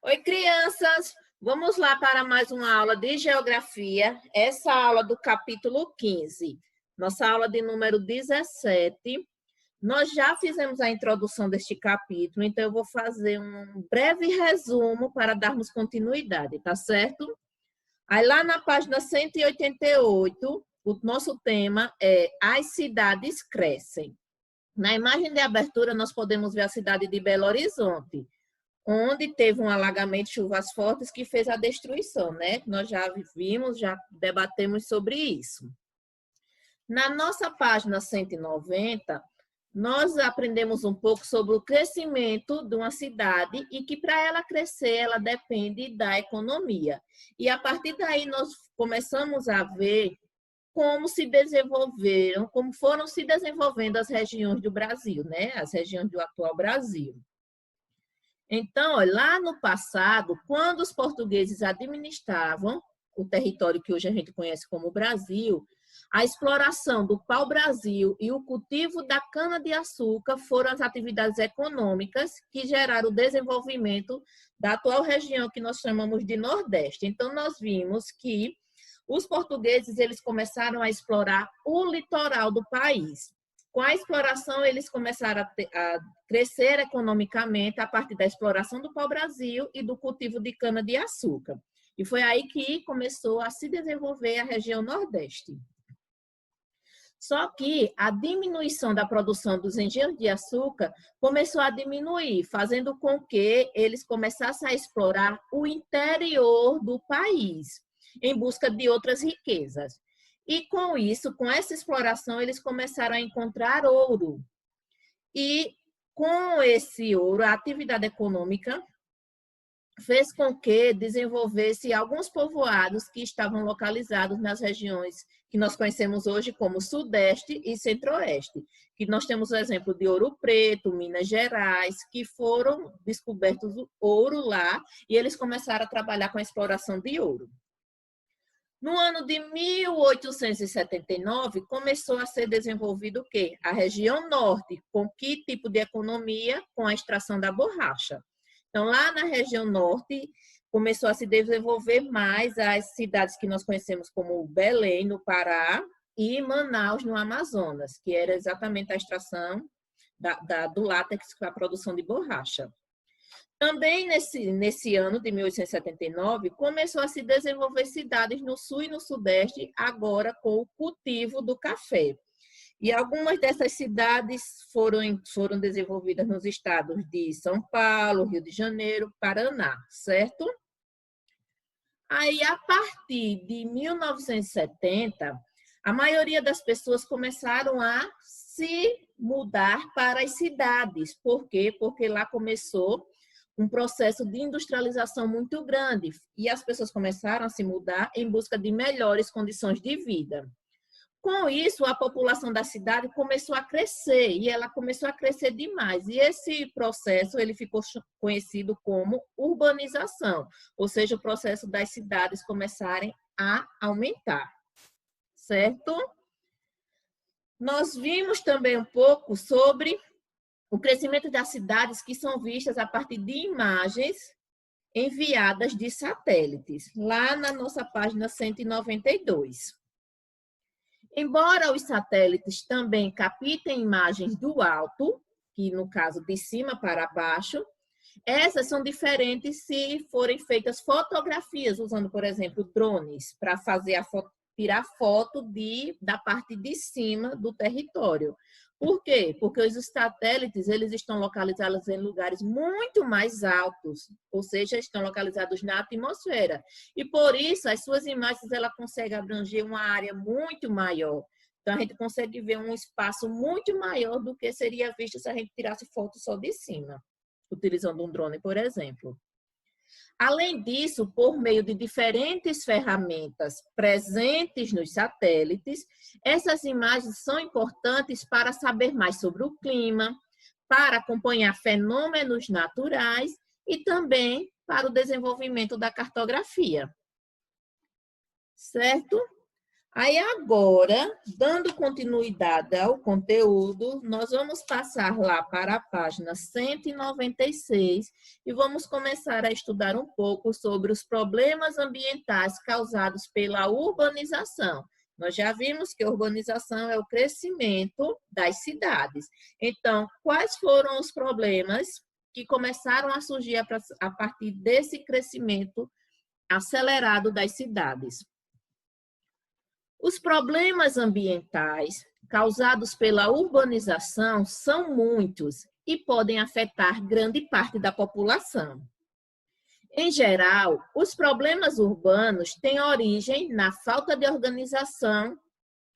Oi, crianças! Vamos lá para mais uma aula de geografia. Essa aula do capítulo 15. Nossa aula de número 17. Nós já fizemos a introdução deste capítulo, então eu vou fazer um breve resumo para darmos continuidade, tá certo? Aí lá na página 188, o nosso tema é As cidades crescem. Na imagem de abertura, nós podemos ver a cidade de Belo Horizonte, onde teve um alagamento, chuvas fortes, que fez a destruição, né? Nós já vimos, já debatemos sobre isso. Na nossa página 190, nós aprendemos um pouco sobre o crescimento de uma cidade e que para ela crescer, ela depende da economia. E a partir daí nós começamos a ver como se desenvolveram, como foram se desenvolvendo as regiões do Brasil, né? As regiões do atual Brasil. Então, lá no passado, quando os portugueses administravam o território que hoje a gente conhece como Brasil, a exploração do pau-brasil e o cultivo da cana-de-açúcar foram as atividades econômicas que geraram o desenvolvimento da atual região que nós chamamos de Nordeste. Então, nós vimos que os portugueses eles começaram a explorar o litoral do país. Com a exploração, eles começaram a crescer economicamente a partir da exploração do pau-brasil e do cultivo de cana-de-açúcar. E foi aí que começou a se desenvolver a região Nordeste. Só que a diminuição da produção dos engenhos de açúcar começou a diminuir, fazendo com que eles começassem a explorar o interior do país, em busca de outras riquezas. E com isso, com essa exploração, eles começaram a encontrar ouro. E com esse ouro, a atividade econômica fez com que desenvolvesse alguns povoados que estavam localizados nas regiões que nós conhecemos hoje como Sudeste e Centro-Oeste. Que nós temos o exemplo de Ouro Preto, Minas Gerais, que foram descobertos ouro lá e eles começaram a trabalhar com a exploração de ouro. No ano de 1879, começou a ser desenvolvido o quê? A região norte. Com que tipo de economia? Com a extração da borracha. Então, lá na região norte, começou a se desenvolver mais as cidades que nós conhecemos como Belém, no Pará, e Manaus, no Amazonas, que era exatamente a extração do látex para a produção de borracha. Também nesse ano de 1879, começou a se desenvolver cidades no sul e no sudeste, agora com o cultivo do café. E algumas dessas cidades foram desenvolvidas nos estados de São Paulo, Rio de Janeiro, Paraná, certo? Aí, a partir de 1970, a maioria das pessoas começaram a se mudar para as cidades. Por quê? Porque lá começou um processo de industrialização muito grande e as pessoas começaram a se mudar em busca de melhores condições de vida. Com isso, a população da cidade começou a crescer e ela começou a crescer demais. E esse processo ele ficou conhecido como urbanização, ou seja, o processo das cidades começarem a aumentar, certo? Nós vimos também um pouco sobre o crescimento das cidades que são vistas a partir de imagens enviadas de satélites, lá na nossa página 192. Embora os satélites também captem imagens do alto, que no caso de cima para baixo, essas são diferentes se forem feitas fotografias, usando, por exemplo, drones, para fazer tirar foto da parte de cima do território. Por quê? Porque os satélites eles estão localizados em lugares muito mais altos, ou seja, estão localizados na atmosfera. E por isso, as suas imagens ela consegue abranger uma área muito maior. Então, a gente consegue ver um espaço muito maior do que seria visto se a gente tirasse foto só de cima, utilizando um drone, por exemplo. Além disso, por meio de diferentes ferramentas presentes nos satélites, essas imagens são importantes para saber mais sobre o clima, para acompanhar fenômenos naturais e também para o desenvolvimento da cartografia. Certo? Aí agora, dando continuidade ao conteúdo, nós vamos passar lá para a página 196 e vamos começar a estudar um pouco sobre os problemas ambientais causados pela urbanização. Nós já vimos que a urbanização é o crescimento das cidades. Então, quais foram os problemas que começaram a surgir a partir desse crescimento acelerado das cidades? Os problemas ambientais causados pela urbanização são muitos e podem afetar grande parte da população. Em geral, os problemas urbanos têm origem na falta de organização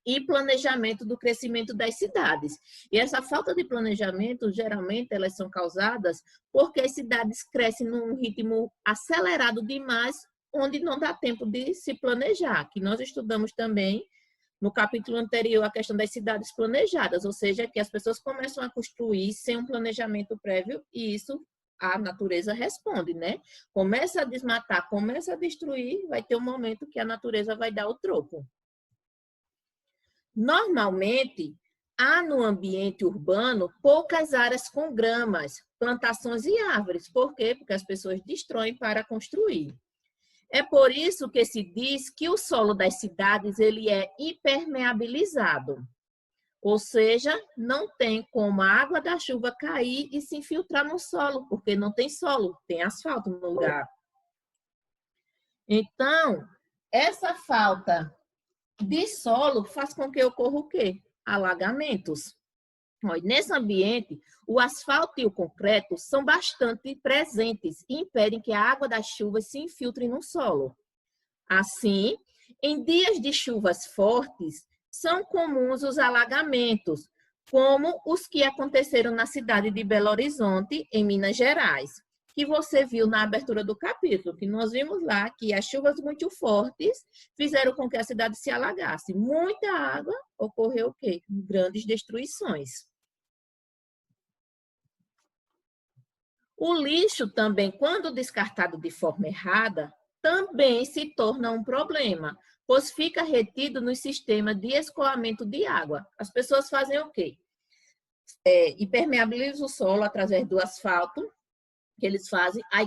e planejamento do crescimento das cidades. E essa falta de planejamento, geralmente, elas são causadas porque as cidades crescem num ritmo acelerado demais, onde não dá tempo de se planejar, que nós estudamos também no capítulo anterior a questão das cidades planejadas, ou seja, que as pessoas começam a construir sem um planejamento prévio e isso a natureza responde, né? Começa a desmatar, começa a destruir, vai ter um momento que a natureza vai dar o troco. Normalmente, há no ambiente urbano poucas áreas com gramas, plantações e árvores. Por quê? Porque as pessoas destroem para construir. É por isso que se diz que o solo das cidades ele é impermeabilizado. Ou seja, não tem como a água da chuva cair e se infiltrar no solo, porque não tem solo, tem asfalto no lugar. Então, essa falta de solo faz com que ocorra o quê? Alagamentos. Nesse ambiente, o asfalto e o concreto são bastante presentes e impedem que a água das chuvas se infiltre no solo. Assim, em dias de chuvas fortes, são comuns os alagamentos, como os que aconteceram na cidade de Belo Horizonte, em Minas Gerais, que você viu na abertura do capítulo, que nós vimos lá que as chuvas muito fortes fizeram com que a cidade se alagasse. Muita água, ocorreu o quê? Grandes destruições. O lixo também, quando descartado de forma errada, também se torna um problema, pois fica retido no sistema de escoamento de água. As pessoas fazem o quê? Impermeabilizam o solo através do asfalto, que eles fazem. Aí,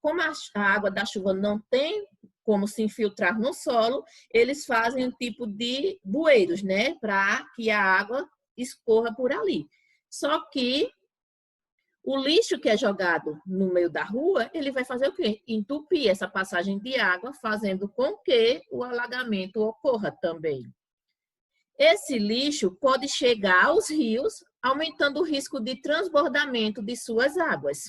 como a água da chuva não tem como se infiltrar no solo, eles fazem um tipo de bueiros, né? Para que a água escorra por ali. Só que o lixo que é jogado no meio da rua, ele vai fazer o quê? Entupir essa passagem de água, fazendo com que o alagamento ocorra também. Esse lixo pode chegar aos rios, aumentando o risco de transbordamento de suas águas.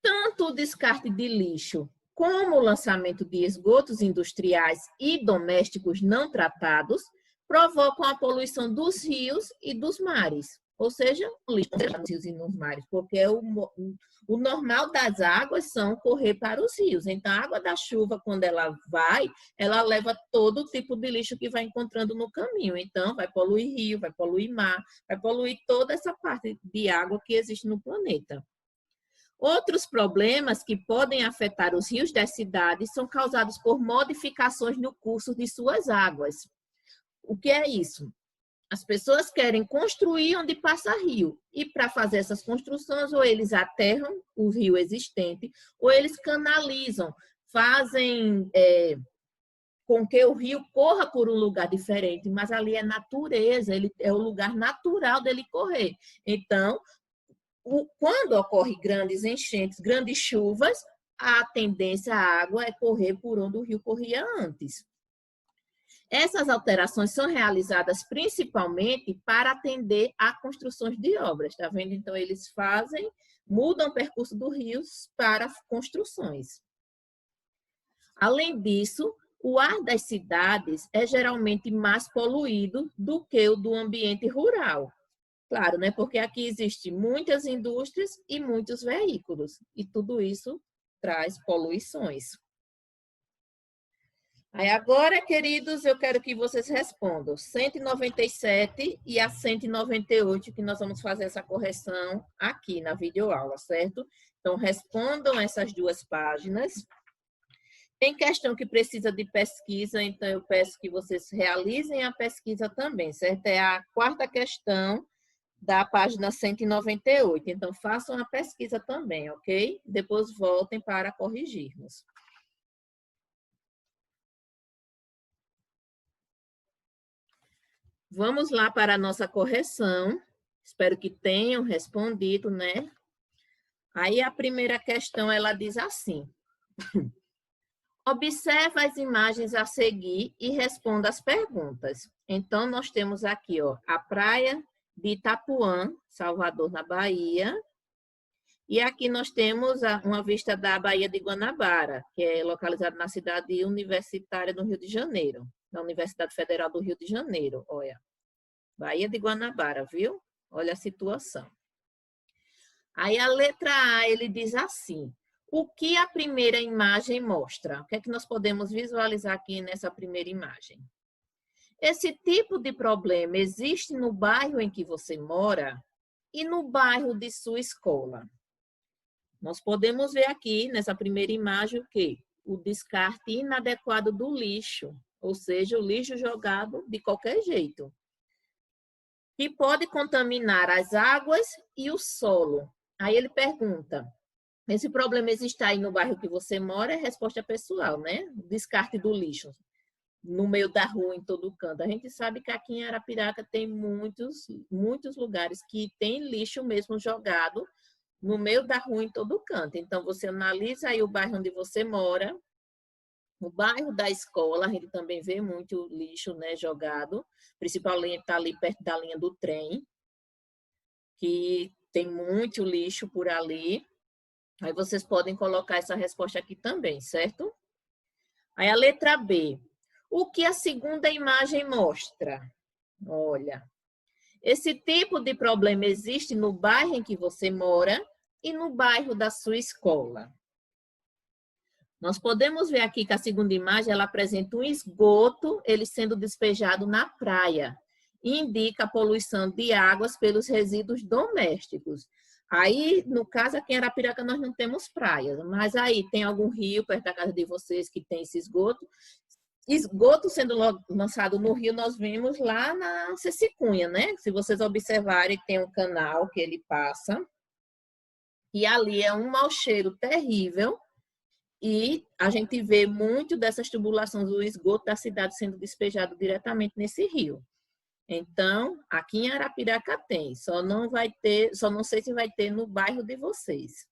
Tanto o descarte de lixo como o lançamento de esgotos industriais e domésticos não tratados provocam a poluição dos rios e dos mares. Ou seja, o lixo nos rios e nos mares, porque o normal das águas são correr para os rios. Então, a água da chuva, quando ela vai, ela leva todo tipo de lixo que vai encontrando no caminho. Então, vai poluir rio, vai poluir mar, vai poluir toda essa parte de água que existe no planeta. Outros problemas que podem afetar os rios das cidades são causados por modificações no curso de suas águas. O que é isso? As pessoas querem construir onde passa rio. E para fazer essas construções, ou eles aterram o rio existente, ou eles canalizam, fazem com que o rio corra por um lugar diferente. Mas ali é natureza, ele é o lugar natural dele correr. Então, quando ocorre grandes enchentes, grandes chuvas, a tendência à água é correr por onde o rio corria antes. Essas alterações são realizadas principalmente para atender a construções de obras, tá vendo? Então, eles mudam o percurso dos rios para construções. Além disso, o ar das cidades é geralmente mais poluído do que o do ambiente rural. Claro, né? Porque aqui existem muitas indústrias e muitos veículos, e tudo isso traz poluições. Aí agora, queridos, eu quero que vocês respondam 197 e a 198, que nós vamos fazer essa correção aqui na videoaula, certo? Então, respondam essas duas páginas. Tem questão que precisa de pesquisa, então eu peço que vocês realizem a pesquisa também, certo? É a quarta questão da página 198. Então, façam a pesquisa também, ok? Depois voltem para corrigirmos. Vamos lá para a nossa correção. Espero que tenham respondido, né? Aí a primeira questão, ela diz assim: observe as imagens a seguir e responda as perguntas. Então, nós temos aqui, ó, a praia de Itapuã, Salvador, na Bahia. E aqui nós temos uma vista da Baía de Guanabara, que é localizada na cidade universitária do Rio de Janeiro, na Universidade Federal do Rio de Janeiro. Olha, Baía de Guanabara, viu? Olha a situação. Aí a letra A, ele diz assim: o que a primeira imagem mostra? O que é que nós podemos visualizar aqui nessa primeira imagem? Esse tipo de problema existe no bairro em que você mora e no bairro de sua escola. Nós podemos ver aqui nessa primeira imagem o quê? O descarte inadequado do lixo, ou seja, o lixo jogado de qualquer jeito, que pode contaminar as águas e o solo. Aí ele pergunta: esse problema existe aí no bairro que você mora? É resposta pessoal, né? Descarte do lixo no meio da rua, em todo canto. A gente sabe que aqui em Arapiraca tem muitos lugares que tem lixo mesmo jogado no meio da rua, em todo canto. Então, você analisa aí o bairro onde você mora, no bairro da escola, a gente também vê muito lixo, né, jogado, principalmente está ali perto da linha do trem, que tem muito lixo por ali. Aí vocês podem colocar essa resposta aqui também, certo? Aí a letra B. O que a segunda imagem mostra? Olha, esse tipo de problema existe no bairro em que você mora e no bairro da sua escola. Nós podemos ver aqui que a segunda imagem, ela apresenta um esgoto, ele sendo despejado na praia, e indica a poluição de águas pelos resíduos domésticos. Aí, no caso, aqui em Arapiraca, nós não temos praias, mas aí tem algum rio perto da casa de vocês que tem esse esgoto. Esgoto sendo lançado no rio, nós vimos lá na Cecicunha, né? Se vocês observarem, tem um canal que ele passa, e ali é um mau cheiro terrível, e a gente vê muito dessas tubulações do esgoto da cidade sendo despejado diretamente nesse rio. Então, aqui em Arapiraca tem, só não sei se vai ter no bairro de vocês.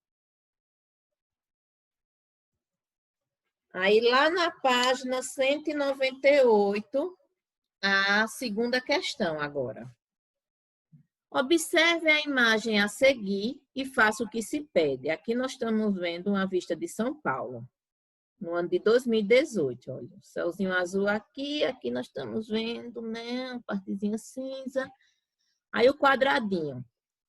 Aí lá na página 198, a segunda questão agora. Observe a imagem a seguir e faça o que se pede. Aqui nós estamos vendo uma vista de São Paulo, no ano de 2018. Olha, o céuzinho azul aqui, aqui nós estamos vendo, né, uma partezinha cinza. Aí o quadradinho.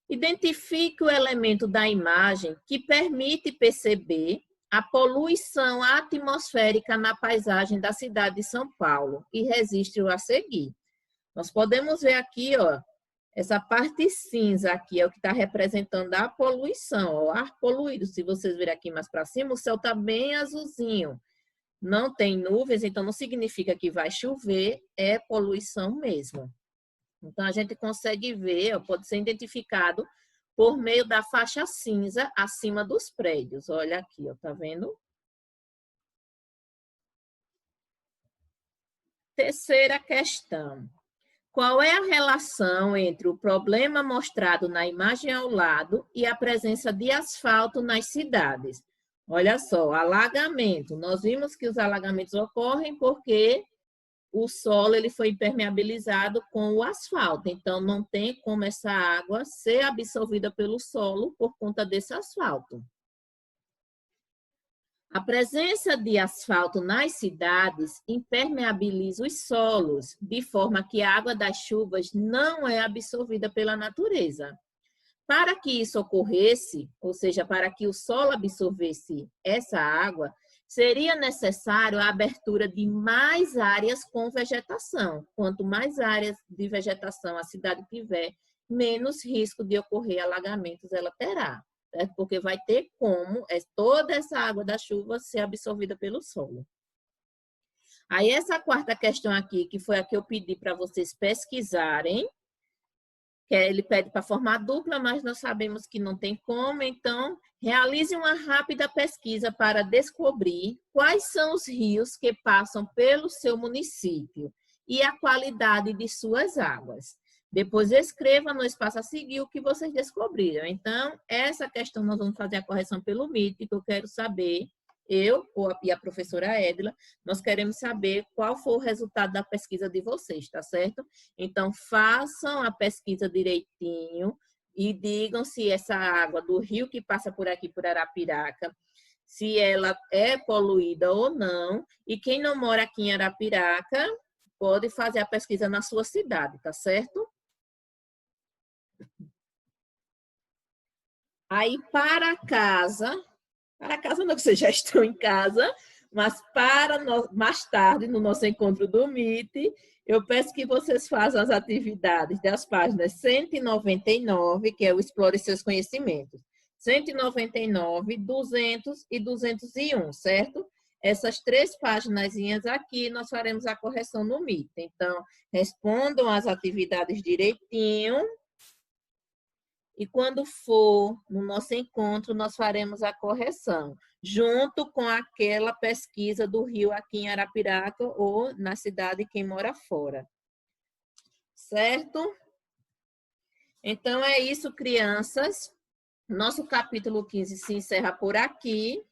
Identifique o elemento da imagem que permite perceber a poluição atmosférica na paisagem da cidade de São Paulo e registre-o a seguir. Nós podemos ver aqui, ó, essa parte cinza aqui é o que está representando a poluição, ó, o ar poluído. Se vocês virem aqui mais para cima, o céu está bem azulzinho. Não tem nuvens, então não significa que vai chover, é poluição mesmo. Então, a gente consegue ver, ó, pode ser identificado por meio da faixa cinza acima dos prédios. Olha aqui, ó, tá vendo? Terceira questão. Qual é a relação entre o problema mostrado na imagem ao lado e a presença de asfalto nas cidades? Olha só, alagamento. Nós vimos que os alagamentos ocorrem porque o solo ele foi impermeabilizado com o asfalto. Então, não tem como essa água ser absorvida pelo solo por conta desse asfalto. A presença de asfalto nas cidades impermeabiliza os solos, de forma que a água das chuvas não é absorvida pela natureza. Para que isso ocorresse, ou seja, para que o solo absorvesse essa água, seria necessário a abertura de mais áreas com vegetação. Quanto mais áreas de vegetação a cidade tiver, menos risco de ocorrer alagamentos ela terá. certo? Porque vai ter como toda essa água da chuva ser absorvida pelo solo. Aí, essa quarta questão aqui, que foi a que eu pedi para vocês pesquisarem, que ele pede para formar dupla, mas nós sabemos que não tem como, então realize uma rápida pesquisa para descobrir quais são os rios que passam pelo seu município e a qualidade de suas águas. Depois escreva no espaço a seguir o que vocês descobriram. Então, essa questão nós vamos fazer a correção pelo MIT, que eu quero saber, e a professora Edila, nós queremos saber qual foi o resultado da pesquisa de vocês, tá certo? Então, façam a pesquisa direitinho e digam se essa água do rio que passa por aqui, por Arapiraca, se ela é poluída ou não. E quem não mora aqui em Arapiraca, pode fazer a pesquisa na sua cidade, tá certo? Aí, para casa não, que vocês já estão em casa, mas mais tarde, no nosso encontro do MIT, eu peço que vocês façam as atividades das páginas 199, que é o Explore Seus Conhecimentos, 199, 200 e 201, certo? Essas 3 páginas aqui, nós faremos a correção no MIT. Então, respondam as atividades direitinho. E quando for no nosso encontro, nós faremos a correção, junto com aquela pesquisa do rio aqui em Arapiraca ou na cidade quem mora fora. Certo? Então, é isso, crianças. Nosso capítulo 15 se encerra por aqui.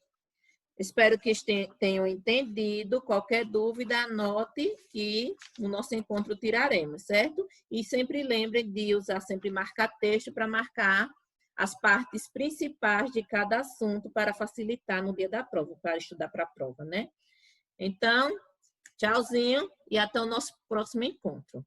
Espero que tenham entendido. Qualquer dúvida, anote que no nosso encontro tiraremos, certo? E sempre lembrem de usar sempre marca-texto para marcar as partes principais de cada assunto para facilitar no dia da prova, para estudar para a prova, né? Então, tchauzinho e até o nosso próximo encontro.